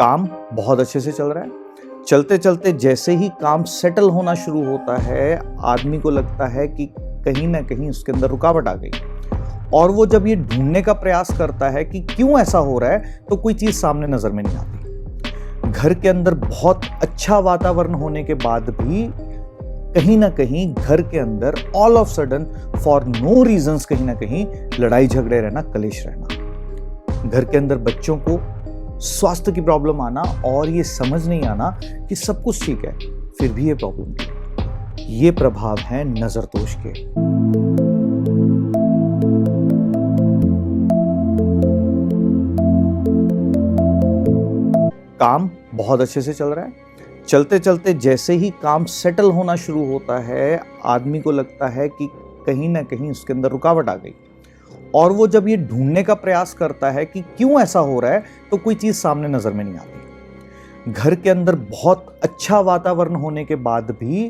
काम बहुत अच्छे से चल रहा है। चलते चलते जैसे ही काम सेटल होना शुरू होता है, आदमी को लगता है कि कहीं ना कहीं उसके अंदर रुकावट आ गई, और वो जब ये ढूंढने का प्रयास करता है कि क्यों ऐसा हो रहा है, तो कोई चीज सामने नजर में नहीं आती। घर के अंदर बहुत अच्छा वातावरण होने के बाद भी कहीं ना कहीं घर के अंदर all of sudden for no reasons कहीं ना कहीं लड़ाई झगड़े रहना, कलेश रहना। घर के अंदर बच्चों को स्वास्थ्य की प्रॉब्लम आना और ये समझ नहीं आना कि सब कुछ ठीक है, फिर भी ये प्रॉब्लम थी। ये प्रभाव है नजर दोष के। काम बहुत अच्छे से चल रहा है। चलते चलते जैसे ही काम सेटल होना शुरू होता है, आदमी को लगता है कि कहीं ना कहीं उसके अंदर रुकावट आ गई, और वो जब ये ढूंढने का प्रयास करता है कि क्यों ऐसा हो रहा है, तो कोई चीज सामने नजर में नहीं आती। घर के अंदर बहुत अच्छा वातावरण होने के बाद भी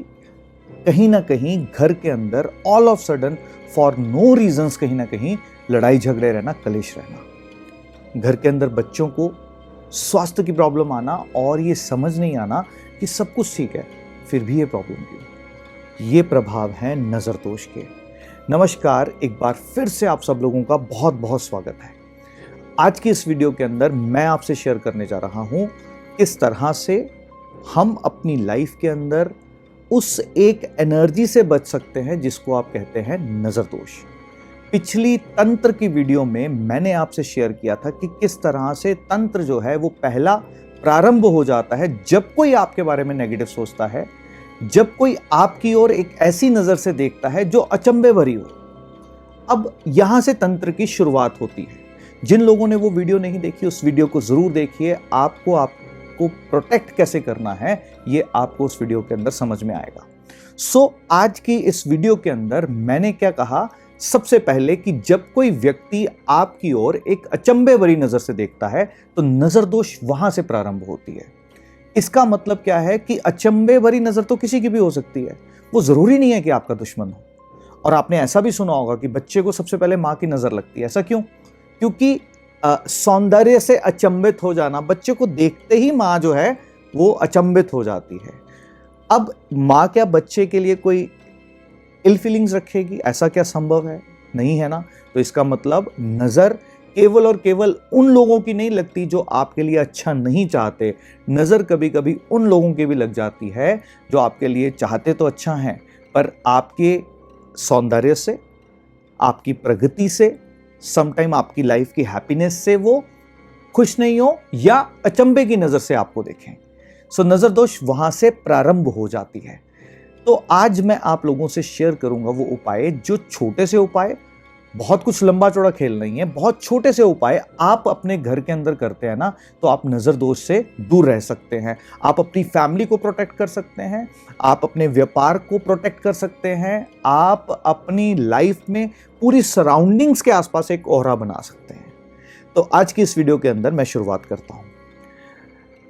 कहीं ना कहीं घर के अंदर all of sudden for no reasons कहीं ना कहीं लड़ाई झगड़े रहना, कलेश रहना। घर के अंदर बच्चों को स्वास्थ्य की प्रॉब्लम आना और ये समझ नहीं आना कि सब कुछ ठीक है, फिर भी ये प्रॉब्लम क्यों। ये प्रभाव है नजर दोष के। नमस्कार, एक बार फिर से आप सब लोगों का बहुत बहुत स्वागत है। आज की इस वीडियो के अंदर मैं आपसे शेयर करने जा रहा हूं किस तरह से हम अपनी लाइफ के अंदर उस एक एनर्जी से बच सकते हैं जिसको आप कहते हैं नजर दोष। पिछली तंत्र की वीडियो में मैंने आपसे शेयर किया था कि किस तरह से तंत्र जो है वो पहला प्रारंभ हो जाता है जब कोई आपके बारे में नेगेटिव सोचता है, जब कोई आपकी ओर एक ऐसी नजर से देखता है जो अचंभे भरी हो। अब यहां से तंत्र की शुरुआत होती है। जिन लोगों ने वो वीडियो नहीं देखी, उस वीडियो को जरूर देखिए। आपको प्रोटेक्ट कैसे करना है ये आपको उस वीडियो के अंदर समझ में आएगा। आज की इस वीडियो के अंदर मैंने क्या कहा, सबसे पहले कि जब कोई व्यक्ति आपकी ओर एक अचंभे भरी नजर से देखता है तो नजर दोष वहां से प्रारंभ होती है। इसका मतलब क्या है कि अचंभे भरी नजर तो किसी की भी हो सकती है, वो जरूरी नहीं है कि आपका दुश्मन हो। और आपने ऐसा भी सुना होगा कि बच्चे को सबसे पहले मां की नजर लगती है। ऐसा क्यों? क्योंकि सौंदर्य से अचंभित हो जाना, बच्चे को देखते ही मां जो है वो अचंभित हो जाती है। अब मां क्या बच्चे के लिए कोई इल फीलिंग्स रखेगी? ऐसा क्या संभव है? नहीं है ना। तो इसका मतलब नजर केवल और केवल उन लोगों की नहीं लगती जो आपके लिए अच्छा नहीं चाहते। नजर कभी कभी उन लोगों की भी लग जाती है जो आपके लिए चाहते तो अच्छा है, पर आपके सौंदर्य से, आपकी प्रगति से, समटाइम आपकी लाइफ की हैप्पीनेस से वो खुश नहीं हो या अचंभे की नजर से आपको देखें। नजर दोष वहां से प्रारंभ हो जाती है। तो आज मैं आप लोगों से शेयर करूंगा वो उपाय, जो छोटे से उपाय, बहुत कुछ लंबा चौड़ा खेल नहीं है, बहुत छोटे से उपाय आप अपने घर के अंदर करते हैं ना, तो आप नजर दोष से दूर रह सकते हैं। आप अपनी फैमिली को प्रोटेक्ट कर सकते हैं, आप अपने व्यापार को प्रोटेक्ट कर सकते हैं, आप अपनी लाइफ में पूरी सराउंडिंग्स के आसपास एक ऑरा बना सकते हैं। तो आज की इस वीडियो के अंदर मैं शुरुआत करता हूं।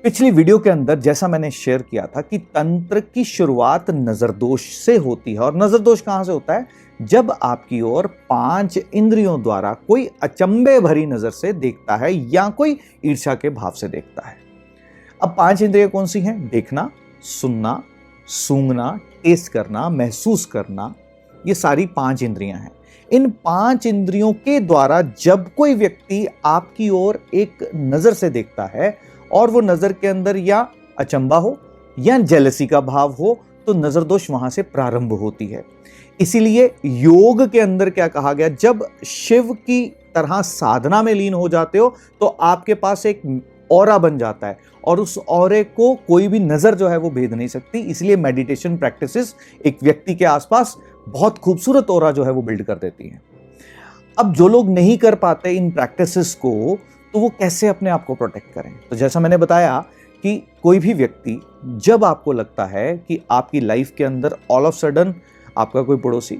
पिछली वीडियो के अंदर जैसा मैंने शेयर किया था कि तंत्र की शुरुआत नजर दोष से होती है। और नजर दोष कहां से होता है? जब आपकी ओर 5 इंद्रियों द्वारा कोई अचंभे भरी नजर से देखता है या कोई ईर्ष्या के भाव से देखता है। अब 5 इंद्रियां कौन सी हैं? देखना, सुनना, सूंघना, टेस्ट करना, महसूस करना, ये सारी 5 इंद्रियां हैं। इन 5 इंद्रियों के द्वारा जब कोई व्यक्ति आपकी ओर एक नजर से देखता है और वो नजर के अंदर या अचंभा हो या जेलसी का भाव हो, तो नजर दोष वहां से प्रारंभ होती है। इसीलिए योग के अंदर क्या कहा गया, जब शिव की तरह साधना में लीन हो जाते हो तो आपके पास एक ऑरा बन जाता है और उस ऑरे को कोई भी नजर जो है वो भेद नहीं सकती। इसलिए मेडिटेशन प्रैक्टिसेस एक व्यक्ति के आसपास बहुत खूबसूरत ऑरा जो है वो बिल्ड कर देती है। अब जो लोग नहीं कर पाते इन प्रैक्टिसेस को, तो वो कैसे अपने आप को प्रोटेक्ट करें? तो जैसा मैंने बताया कि कोई भी व्यक्ति, जब आपको लगता है कि आपकी लाइफ के अंदर ऑल ऑफ सडन आपका कोई पड़ोसी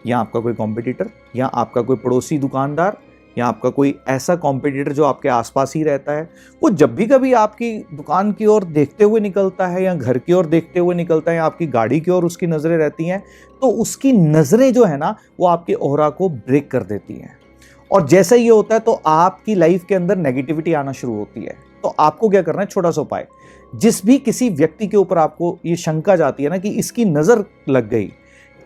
या आपका कोई कॉम्पिटिटर या आपका कोई पड़ोसी दुकानदार या आपका कोई ऐसा कॉम्पिटिटर जो आपके आसपास ही रहता है, वो जब भी कभी आपकी दुकान की ओर देखते हुए निकलता है या घर की ओर देखते हुए निकलता है या आपकी गाड़ी की ओर उसकी नज़रें रहती हैं, तो उसकी नज़रें जो है ना वो आपके ऑरा को ब्रेक कर देती हैं। और जैसे ये होता है तो आपकी लाइफ के अंदर नेगेटिविटी आना शुरू होती है। तो आपको क्या करना है, छोटा सा उपाय, जिस भी किसी व्यक्ति के ऊपर आपको ये शंका जाती है ना कि इसकी नजर लग गई,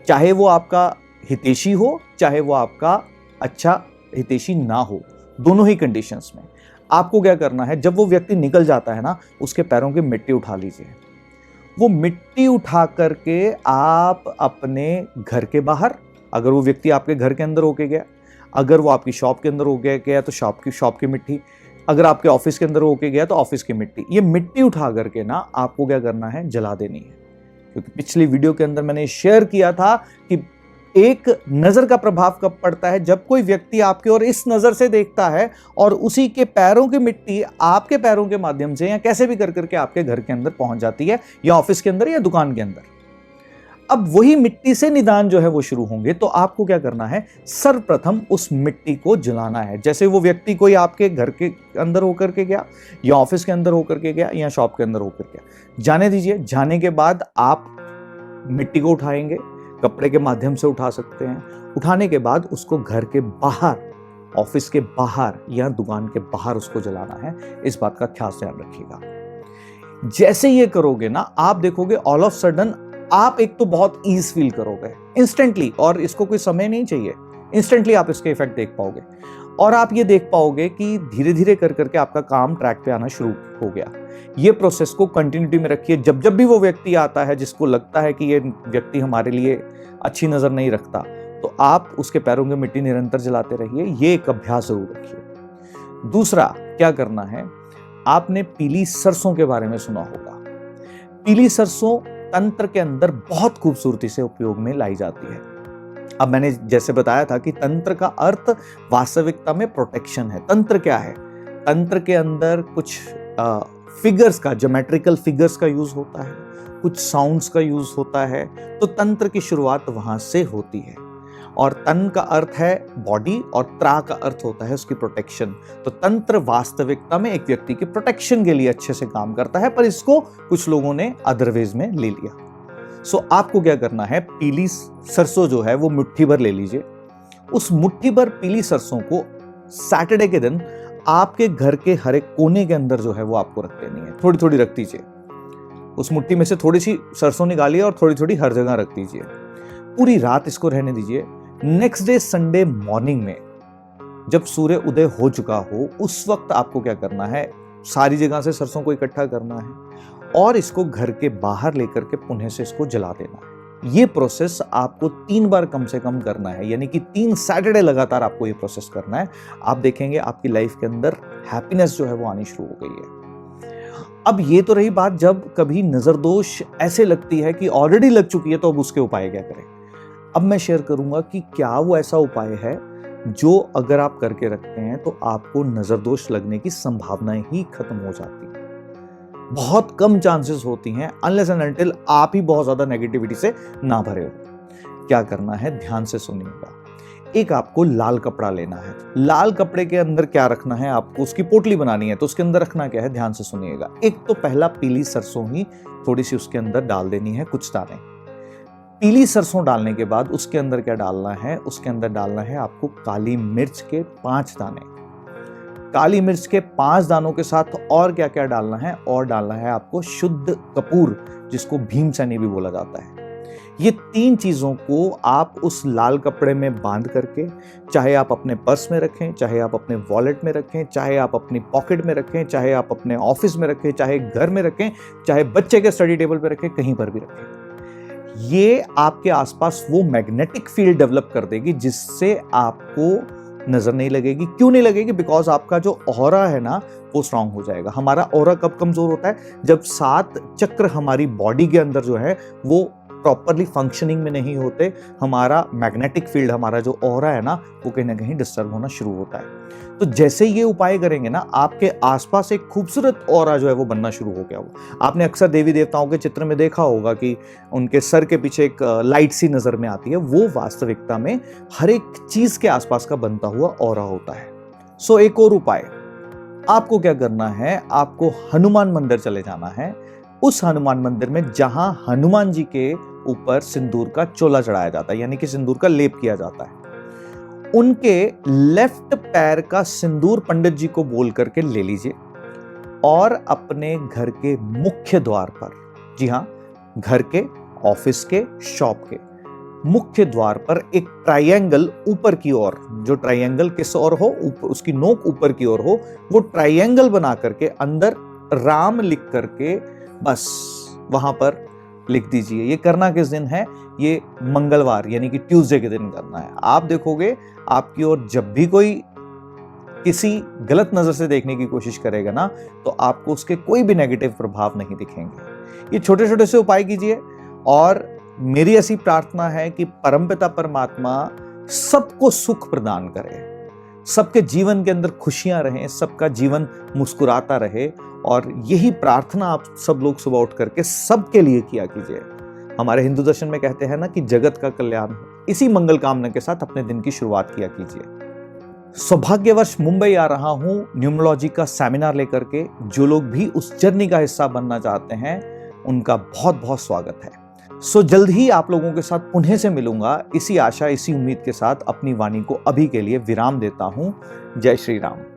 चाहे वो आपका हितैषी हो, चाहे वो आपका अच्छा हितैषी ना हो, दोनों ही कंडीशंस में आपको क्या करना है, जब वो व्यक्ति निकल जाता है ना, उसके पैरों की मिट्टी उठा लीजिए। वो मिट्टी उठा करके आप अपने घर के बाहर, अगर वो व्यक्ति आपके घर के अंदर होके गया, अगर वो आपकी शॉप के अंदर होके गया तो शॉप की मिट्टी, अगर आपके ऑफिस के अंदर होके गया तो ऑफिस की मिट्टी, ये मिट्टी उठा करके ना आपको क्या करना है, जला देनी है। क्योंकि पिछली वीडियो के अंदर मैंने शेयर किया था कि एक नजर का प्रभाव कब पड़ता है, जब कोई व्यक्ति आपकी ओर इस नजर से देखता है और उसी के पैरों की मिट्टी आपके पैरों के माध्यम से या कैसे भी कर करके आपके घर के अंदर पहुंच जाती है, या ऑफिस के अंदर या दुकान के अंदर। अब वही मिट्टी से निदान जो है वो शुरू होंगे। तो आपको क्या करना है, सर्वप्रथम उस मिट्टी को जलाना है। जैसे वो व्यक्ति कोई आपके घर के अंदर होकर के गया, या ऑफिस के अंदर होकर के गया, या शॉप के अंदर होकर गया, जाने दीजिए। जाने के बाद आप मिट्टी को उठाएंगे, कपड़े के माध्यम से उठा सकते हैं। उठाने के बाद उसको घर के बाहर, ऑफिस के बाहर या दुकान के बाहर उसको जलाना है। इस बात का खास ध्यान रखिएगा। जैसे ये करोगे ना, आप देखोगे ऑल ऑफ सडन आप एक तो बहुत ईज फील करोगे इंस्टेंटली, और इसको कोई समय नहीं चाहिए, इंस्टेंटली आप इसके इफेक्ट देख पाओगे। और आप ये देख पाओगे कि धीरे धीरे कर करके आपका काम ट्रैक पे आना शुरू हो गया। ये प्रोसेस को कंटिन्यूटी में रखिए। जब जब भी वो व्यक्ति आता है जिसको लगता है कि ये व्यक्ति हमारे लिए अच्छी नजर नहीं रखता, तो आप उसके पैरों में मिट्टी निरंतर जलाते रहिए। ये एक अभ्यास जरूर रखिए। दूसरा क्या करना है, आपने पीली सरसों के बारे में सुना होगा। पीली सरसों तंत्र के अंदर बहुत खूबसूरती से उपयोग में लाई जाती है। अब मैंने जैसे बताया था कि तंत्र का अर्थ वास्तविकता में प्रोटेक्शन है। तंत्र क्या है, तंत्र के अंदर कुछ फिगर्स का, ज्योमेट्रिकल फिगर्स का यूज होता है, कुछ साउंड्स का यूज होता है। तो तंत्र की शुरुआत वहां से होती है। और तन का अर्थ है बॉडी, और त्रा का अर्थ होता है उसकी प्रोटेक्शन। तो तंत्र वास्तविकता में एक व्यक्ति की प्रोटेक्शन के लिए अच्छे से काम करता है, पर इसको कुछ लोगों ने अदरवेज में ले लिया। सो आपको क्या करना है, पीली सरसों जो है वो मुट्ठी भर ले लीजिए। उस मुट्ठी भर पीली सरसों को सैटरडे के दिन आपके घर के हर एक कोने के अंदर जो है वो आपको रख देनी है। थोड़ी थोड़ी रख दीजिए। उस मुट्ठी में से थोड़ी सी सरसों निकालिए और थोड़ी थोड़ी हर जगह रख दीजिए। पूरी रात इसको रहने दीजिए। नेक्स्ट डे संडे मॉर्निंग में जब सूर्य उदय हो चुका हो, उस वक्त आपको क्या करना है, सारी जगह से सरसों को इकट्ठा करना है और इसको घर के बाहर लेकर के पुनः से इसको जला देना है। ये प्रोसेस आपको 3 बार कम से कम करना है, यानी कि 3 सैटरडे लगातार आपको ये प्रोसेस करना है। आप देखेंगे आपकी लाइफ के अंदर हैप्पीनेस जो है वो आनी शुरू हो गई है। अब ये तो रही बात जब कभी नजर दोष ऐसे लगती है कि ऑलरेडी लग चुकी है, तो अब उसके उपाय क्या करें। अब मैं शेयर करूंगा कि क्या वो ऐसा उपाय है जो अगर आप करके रखते हैं तो आपको नजर दोष लगने की संभावनाएं ही खत्म हो जाती है। बहुत कम चांसेस होती हैं, अनलेस एंड अनटिल आप ही बहुत ज्यादा नेगेटिविटी से ना भरे हो। क्या करना है, ध्यान से सुनिएगा। एक आपको लाल कपड़ा लेना है। लाल कपड़े के अंदर क्या रखना है, आपको उसकी पोटली बनानी है, तो उसके अंदर रखना क्या है, ध्यान से सुनिएगा। एक तो पहला पीली सरसों ही थोड़ी सी उसके अंदर डाल देनी है, कुछ दाने। पीली सरसों डालने के बाद उसके अंदर क्या डालना है, उसके अंदर डालना है आपको काली मिर्च के 5 दाने। काली मिर्च के 5 दानों के साथ और क्या क्या डालना है, और डालना है आपको शुद्ध कपूर, जिसको भीमसेनी भी बोला जाता है। ये 3 चीजों को आप उस लाल कपड़े में बांध करके, चाहे आप अपने पर्स में रखें, चाहे आप अपने वॉलेट में रखें, चाहे आप अपनी पॉकेट में रखें, चाहे आप अपने ऑफिस में रखें, चाहे घर में रखें, चाहे बच्चे के स्टडी टेबल पे रखें, कहीं पर भी रखें। ये आपके आसपास वो मैग्नेटिक फील्ड डेवलप कर देगी जिससे आपको नजर नहीं लगेगी। क्यों नहीं लगेगी? बिकॉज आपका जो ऑरा है ना वो स्ट्रांग हो जाएगा। हमारा ऑरा कब कमजोर होता है? जब 7 चक्र हमारी बॉडी के अंदर जो है वो प्रॉपरली फंक्शनिंग में नहीं होते। हमारा मैग्नेटिक फील्ड, हमारा जो ऑरा है ना, वो कहीं ना कहीं डिस्टर्ब होना शुरू होता है। तो जैसे ये उपाय करेंगे ना, आपके आसपास एक खूबसूरत ऑरा जो है वो बनना शुरू हो गया होगा। आपने अक्सर देवी देवताओं के चित्र में देखा होगा कि उनके सर के पीछे एक लाइट सी नजर में आती है। वो वास्तविकता में हर एक चीज के आसपास का बनता हुआ ऑरा होता है। सो एक और उपाय आपको क्या करना है, आपको हनुमान मंदिर चले जाना है। उस हनुमान मंदिर में जहां हनुमान जी के ऊपर सिंदूर का चोला चढ़ाया जाता है, यानी कि सिंदूर का लेप किया जाता है, उनके लेफ्ट पैर का सिंदूर पंडित जी को बोल करके ले लीजिए और अपने घर के मुख्य द्वार पर, जी हाँ, घर के, ऑफिस के, शॉप के मुख्य द्वार पर एक ट्रायंगल ऊपर की ओर, जो ट्रायंगल किस ओर हो, उसकी नोक ऊपर की ओर हो, वो ट्रायंगल बना करके अंदर राम लिख करके बस वहां पर लिख दीजिए। ये करना किस दिन है? ये मंगलवार यानी कि ट्यूसडे के दिन करना है। आप देखोगे आपकी ओर जब भी कोई किसी गलत नजर से देखने की कोशिश करेगा ना, तो आपको उसके कोई भी नेगेटिव प्रभाव नहीं दिखेंगे। ये छोटे छोटे से उपाय कीजिए और मेरी ऐसी प्रार्थना है कि परमपिता परमात्मा सबको सुख प्रदान करे, सबके जीवन के अंदर खुशियां रहें, सबका जीवन मुस्कुराता रहे। और यही प्रार्थना आप सब लोग सुबह उठ करके सबके लिए किया कीजिए। हमारे हिंदू दर्शन में कहते हैं ना कि जगत का कल्याण हो। इसी मंगल कामना के साथ अपने दिन की शुरुआत किया कीजिए। सौभाग्यवश मुंबई आ रहा हूं न्यूमरोलॉजी का सेमिनार लेकर के। जो लोग भी उस जर्नी का हिस्सा बनना चाहते हैं उनका बहुत बहुत स्वागत है। जल्द ही आप लोगों के साथ पुनः से मिलूंगा। इसी आशा, इसी उम्मीद के साथ अपनी वाणी को अभी के लिए विराम देता हूं। जय श्री राम।